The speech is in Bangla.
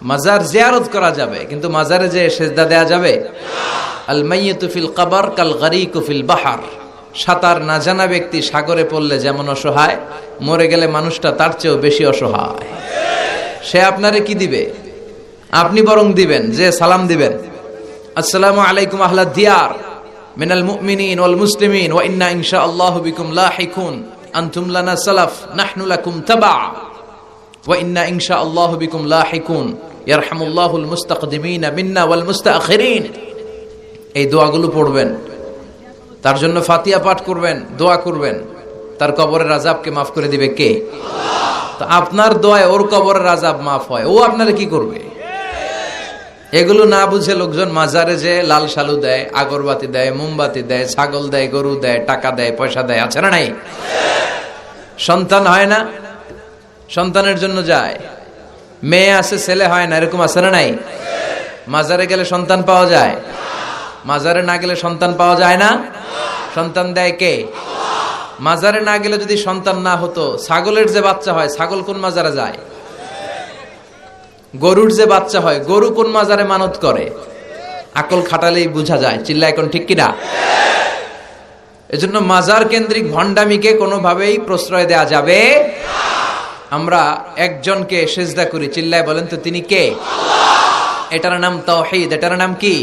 মাজার জিয়ারত করা যাবে, কিন্তু মাজারে যে সেজদা দেয়া যাবে? আল মাইয়িতু ফিল কবর কাল গরীকু ফিল বাহর। সাঁতার না জানা ব্যক্তি সাগরে পড়লে যেমন অসহায়, মরে গেলে মানুষটা তার চেয়েও বেশি অসহায়। সে আপনারে কি দিবে? আপনি বরং দিবেন যে সালাম দিবেন, আসসালামু আলাইকুম আহলাদ দিয়ার মিনাল মুমিনিন ওয়াল মুসলিমিন ওয়া ইন্না ইনশাআল্লাহু বিকুম লাহিকুন আনতুম লানা সালাফ নাহনু লাকুম তাবা ওয়া ইন্না ইনশাআল্লাহু বিকুম লাহিকুন ইয়ারহামুল্লাহুল মুস্তাকদিমিন মিন্না ওয়াল মুস্তাখিরিন। এই দোয়াগুলো পড়বেন, তার জন্য ফাতিহা পাঠ করবেন, দোয়া করবেন। তার কবরের আযাবকে মাফ করে দিবে কে? আল্লাহ। তো আপনার দোয়ায় ওর কবরের আযাব মাফ হয়, ও আপনারে কি করবে? এগুলো না বুঝে লোকজন মাজারে যে লাল শালু দেয়, আগরবাতি দেয়, মোমবাতি দেয়, ছাগল দেয়, গরু দেয়, টাকা দেয়, পয়সা দেয়, আছে না নাই? সন্তান হয় না, সন্তানের জন্য যায়। মেয়ে আছে, ছেলে হয় না, এরকম আছে না নাই? মাজারে গেলে সন্তান পাওয়া যায়? মাজারে না গেলে সন্তান পাওয়া যায় না। সন্তান দেয় কে? মাজারে না গেলে যদি সন্তান না হতো, ছাগলের যে বাচ্চা হয়, ছাগল কোন মাজারে যায়? গরুর যে বাচ্চা হয়, গরু কোন মাজারে মানত করে? আকল খাটালেই বোঝা যায়। চিল্লা এখন ঠিক কিনা? এজন্য মাজার কেন্দ্রিক ভণ্ডামিকে কোনোভাবেই প্রশ্রয় দেয়া যাবে। আমরা একজনকে সেজদা করি, চিল্লায় বলেন তো তিনি কে? আল্লাহ। এটার নাম তাওহীদ। এটার নাম কি?